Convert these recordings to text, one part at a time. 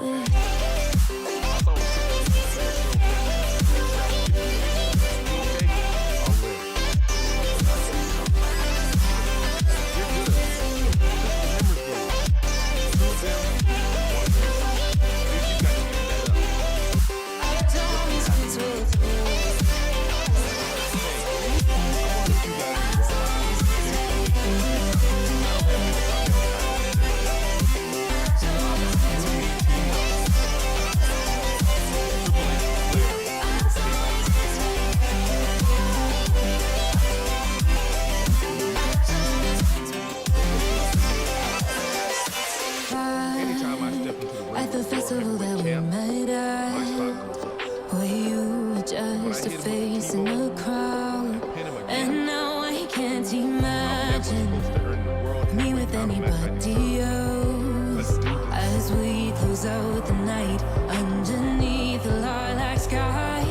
with. At the festival that we met at, where you were just a face in a crowd, and now I can't imagine me with anybody else. As we close out the night underneath the lilac sky,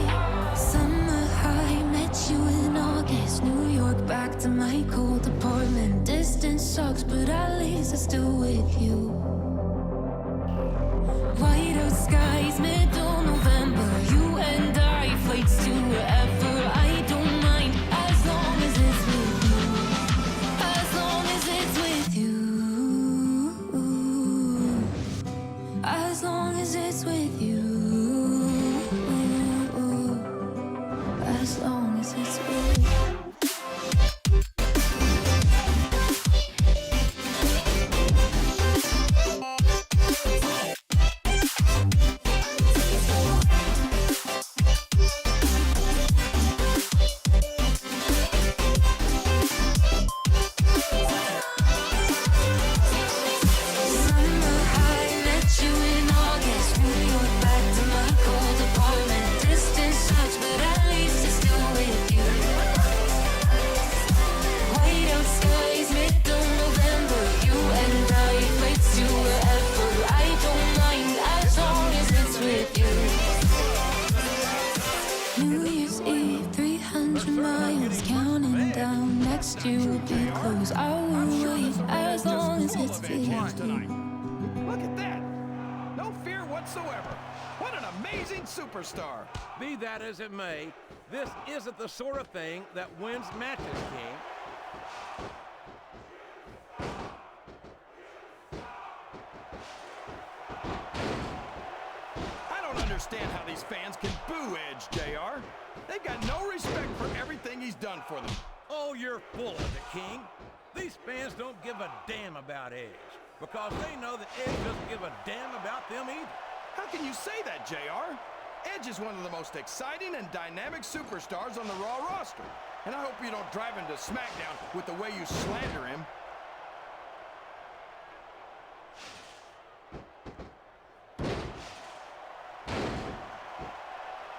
summer high, met you in August, New York, back to my cold apartment. Distance sucks, but at least I'm still with you. White out skies, middle November, you and I, flights to wherever. I don't mind, as long as it's with you. As long as it's with you. As long as it's with you. As long as it's with you. You'll be close. I will wait as long as it's with you. Look at that! No fear whatsoever. What an amazing superstar! Be that as it may, this isn't the sort of thing that wins matches, King. I don't understand how these fans can boo Edge, JR. They've got no respect for everything he's done for them. Oh, you're full of it, King. These fans don't give a damn about Edge, because they know that Edge doesn't give a damn about them either. How can you say that, JR? Edge is one of the most exciting and dynamic superstars on the Raw roster. And I hope you don't drive him to SmackDown with the way you slander him.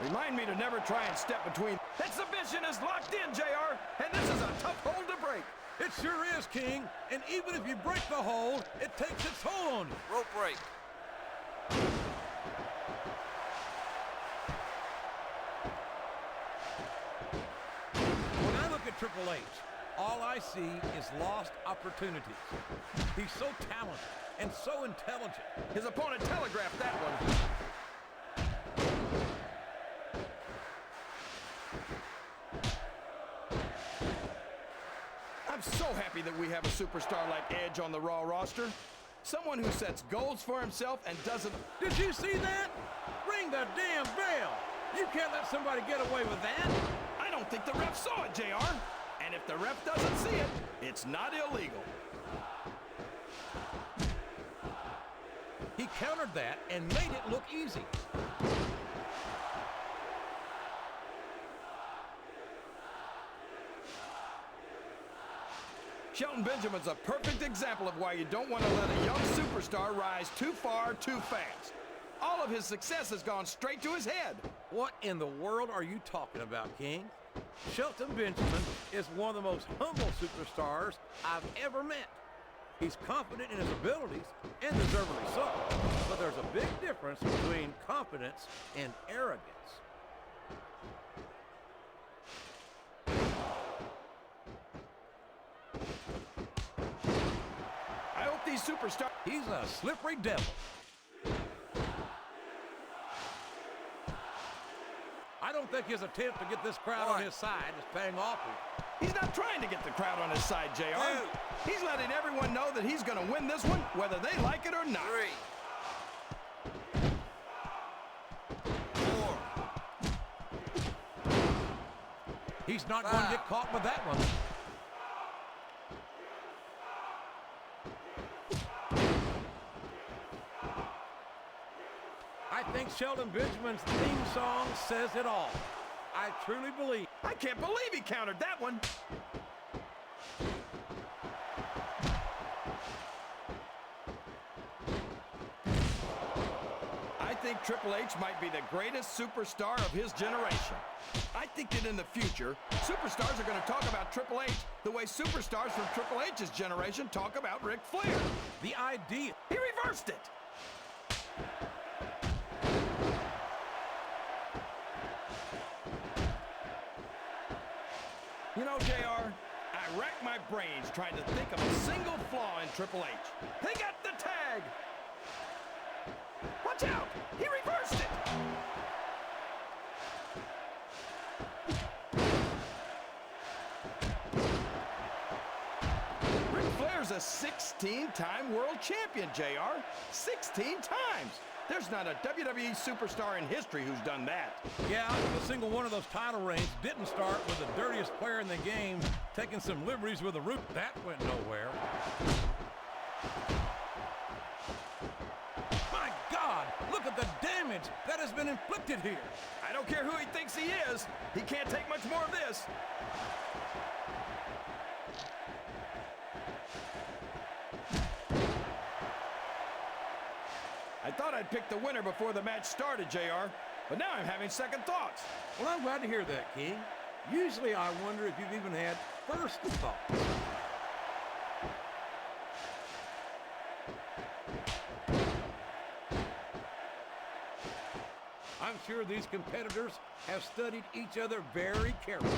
Remind me to never try and step between. That submission is locked in, JR, and this is a tough hold to break. It sure is, King. And even if you break the hold, it takes its toll on you. Rope break. When I look at Triple H, all I see is lost opportunities. He's so talented and so intelligent. His opponent telegraphed that one. I'm so happy that we have a superstar like Edge on the Raw roster. Someone who sets goals for himself and doesn't... Did you see that? Ring the damn bell! You can't let somebody get away with that. I don't think the ref saw it, JR. And if the ref doesn't see it, it's not illegal. He countered that and made it look easy. Shelton Benjamin's a perfect example of why you don't want to let a young superstar rise too far too fast. All of his success has gone straight to his head. What in the world are you talking about, King? Shelton Benjamin is one of the most humble superstars I've ever met. He's confident in his abilities, and deservedly so. But there's a big difference between confidence and arrogance. I hope these superstars... He's a slippery devil. I don't think his attempt to get this crowd on his side is paying off here. He's not trying to get the crowd on his side, JR. He's letting everyone know that he's going to win this one, whether they like it or not. 3, 4. He's not going to get caught with that one. I think Shelton Benjamin's theme song says it all. I truly believe. I can't believe he countered that one. I think Triple H might be the greatest superstar of his generation. I think that in the future, superstars are going to talk about Triple H the way superstars from Triple H's generation talk about Ric Flair. The idea. He reversed it. You know, JR, I rack my brains trying to think of a single flaw in Triple H. They got the tag. Watch out! He reversed it. Ric Flair's a 16-time world champion, JR. 16 times. There's not a WWE superstar in history who's done that. Yeah, a single one of those title reigns didn't start with the dirtiest player in the game taking some liberties with a root. That went nowhere. My God, look at the damage that has been inflicted here. I don't care who he thinks he is. He can't take much more of this. I thought I'd pick the winner before the match started, JR, but now I'm having second thoughts. Well, I'm glad to hear that, King. Usually I wonder if you've even had first thoughts. I'm sure these competitors have studied each other very carefully.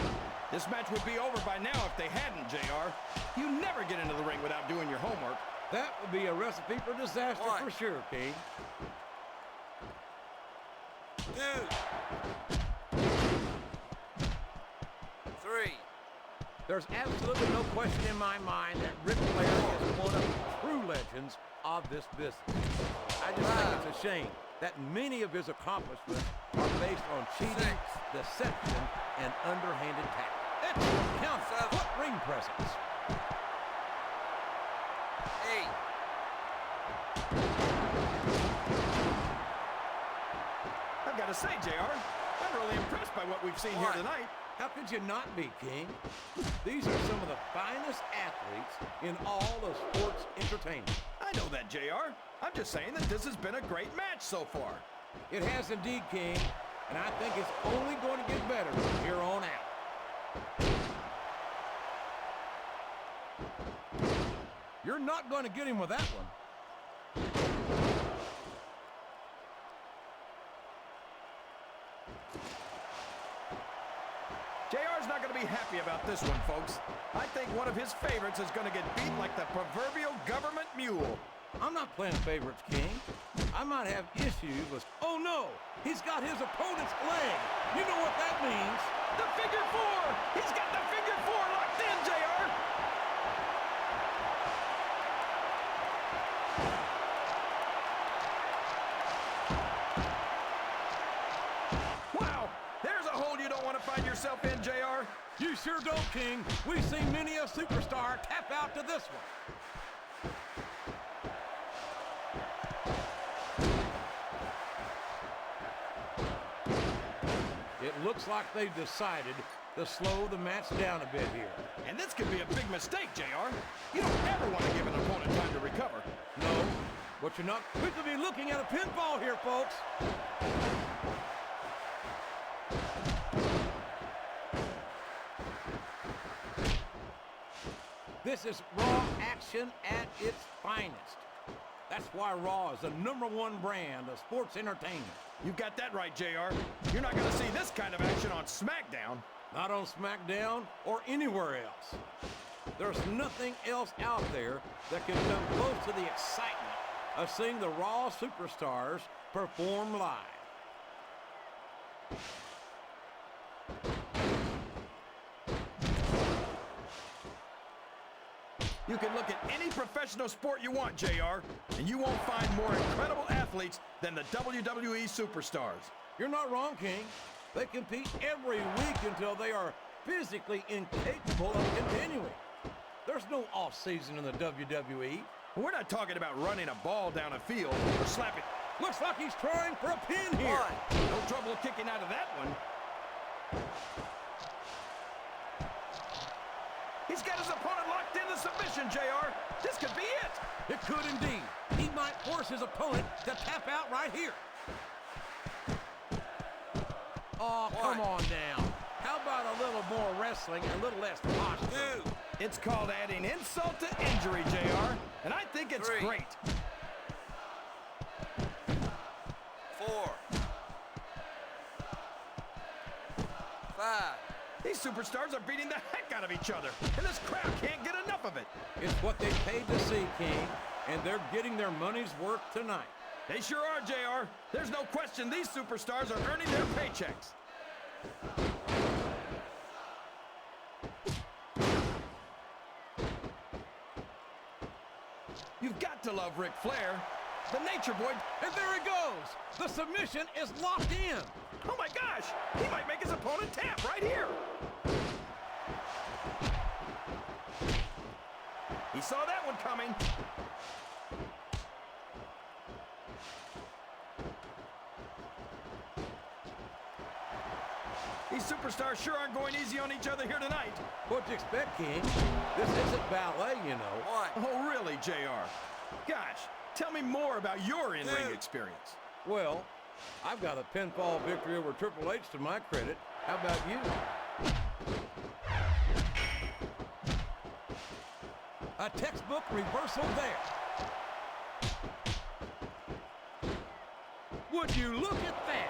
This match would be over by now if they hadn't, JR. You never get into the ring without doing your homework. That would be a recipe for disaster for sure, King. 2, 3. There's absolutely no question in my mind that Ric Flair is one of the true legends of this business. I just think it's a shame that many of his accomplishments are based on cheating, deception, and underhanded tactics. Count what ring presence. 8. I've got to say, JR, I'm really impressed by what we've seen here tonight. How could you not be, King? These are some of the finest athletes in all of sports entertainment. I know that, JR. I'm just saying that this has been a great match so far. It has indeed, King, and I think it's only going to get better from here on out. You're not going to get him with that one. JR's not going to be happy about this one, folks. I think one of his favorites is going to get beat like the proverbial government mule. I'm not playing favorites, King. I might have issues with... Oh, no! He's got his opponent's leg. You know what that means. The figure four! He's got the figure four locked in, JR! Wow! There's a hole you don't want to find yourself in, JR. You sure don't, King. We've seen many a superstar tap out to this one. It looks like they've decided to slow the match down a bit here. And this could be a big mistake, JR. You don't ever want to give an opponent time to recover. No, but you're not. We could be looking at a pinfall here, folks. This is Raw action at its finest. That's why Raw is the #1 brand of sports entertainment. You got that right, JR. You're not going to see this kind of action on SmackDown. Not on SmackDown or anywhere else. There's nothing else out there that can come close to the excitement of seeing the Raw superstars perform live. You can look at any professional sport you want, JR, and you won't find more incredible athletes than the WWE superstars. You're not wrong, King. They compete every week until they are physically incapable of continuing. There's no off-season in the WWE. We're not talking about running a ball down a field or slapping. Looks like he's trying for a pin here. No trouble kicking out of that one. He's got his opponent locked into submission, JR. This could be it. It could indeed. He might force his opponent to tap out right here. Oh, come on now. How about a little more wrestling and a little less posture? It's called adding insult to injury, JR, and I think it's great. 4. 5. These superstars are beating the heck out of each other, and this crowd can't get enough of it. It's what they paid to see, King, and they're getting their money's worth tonight. They sure are, JR. There's no question these superstars are earning their paychecks. You've got to love Ric Flair, the Nature Boy. And there he goes. The submission is locked in. Oh my gosh, he might make his opponent tap right here. He saw that one coming. These superstars sure aren't going easy on each other here tonight. What'd you expect, King? This isn't ballet, you know. 1. Oh, really, JR? Gosh, tell me more about your in-ring experience. Well, I've got a pinfall victory over Triple H to my credit. How about you? A textbook reversal there. Would you look at that?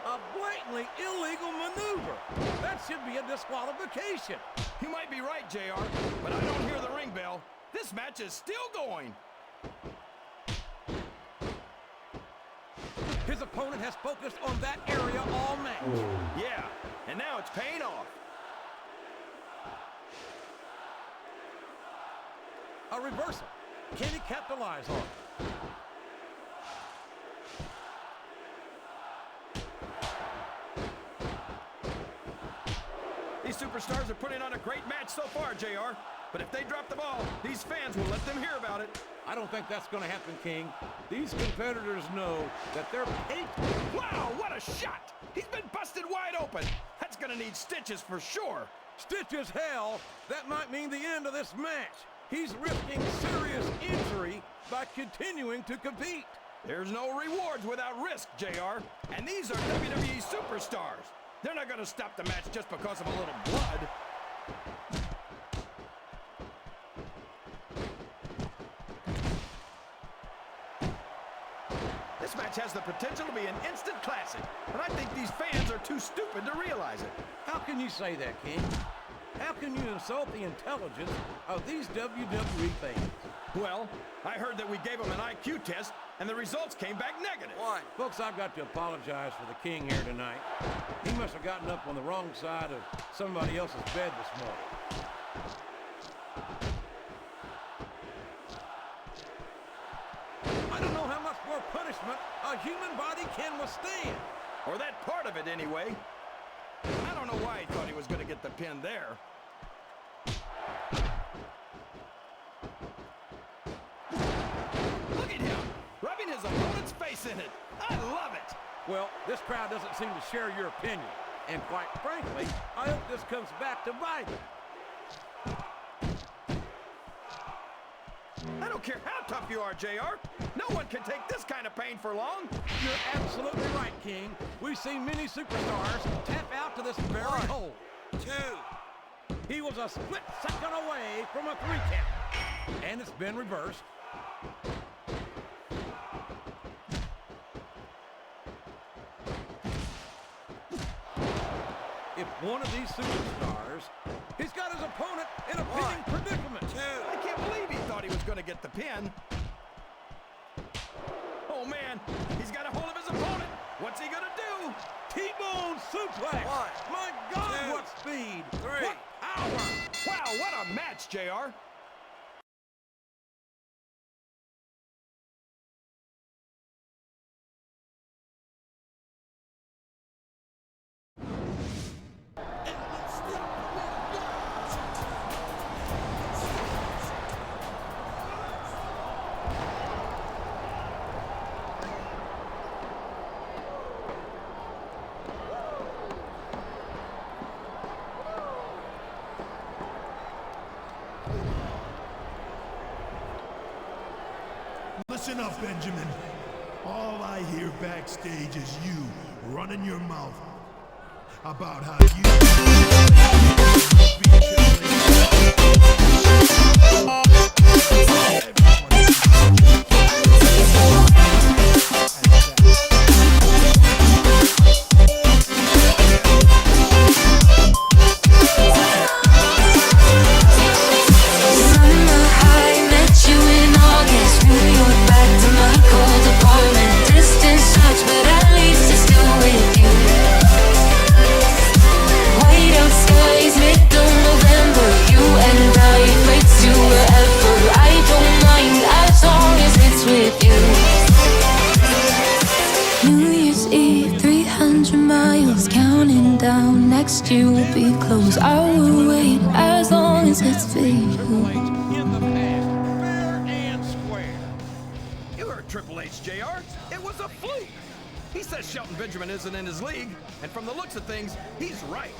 A blatantly illegal maneuver. That should be a disqualification. You might be right, JR, but I don't hear the ring bell. This match is still going. His opponent has focused on that area all match. Yeah, and now it's paying off. A reversal. Can he capitalize on it? These superstars are putting on a great match so far, JR. But if they drop the ball, these fans will let them hear about it. I don't think that's going to happen, King. These competitors know that they're paid. Wow, what a shot! He's been busted wide open. That's gonna need stitches for sure. Stitches hell, that might mean the end of this match. He's risking serious injury by continuing to compete. There's no rewards without risk, JR. And these are WWE superstars. They're not gonna stop the match just because of a little blood. This match has the potential to be an instant classic, and I think these fans are too stupid to realize it. How can you say that, King? How can you insult the intelligence of these WWE fans? Well, I heard that we gave them an IQ test, and the results came back negative. 1. Folks, I've got to apologize for the King here tonight. He must have gotten up on the wrong side of somebody else's bed this morning. I don't know how much more punishment a human body can withstand. Or that part of it, anyway. I don't know why he thought he was going to get the pin there. Look at him, rubbing his opponent's face in it. I love it. Well, this crowd doesn't seem to share your opinion. And quite frankly, I hope this comes back to bite them. I don't care how tough you are, JR. No one can take this kind of pain for long. You're absolutely right, King. We've seen many superstars tap out to this very hole. 2. He was a split second away from a 3 count. And it's been reversed. If one of these superstars, he's got his opponent in a pinning predicament. 2. I can't believe he thought he was going to get the pin. Oh, man, he's got a hold of his opponent. What's he going to do? T-bone suplex. 1. My God, 2. what speed. 3. What power. Wow, what a match, JR. Listen up, Benjamin. All I hear backstage is you running your mouth about how you you will be close. I will wait as long as it's for you. In the past, fair and square. You heard Triple H, JR. It was a fluke. He says Shelton Benjamin isn't in his league, and from the looks of things, he's right.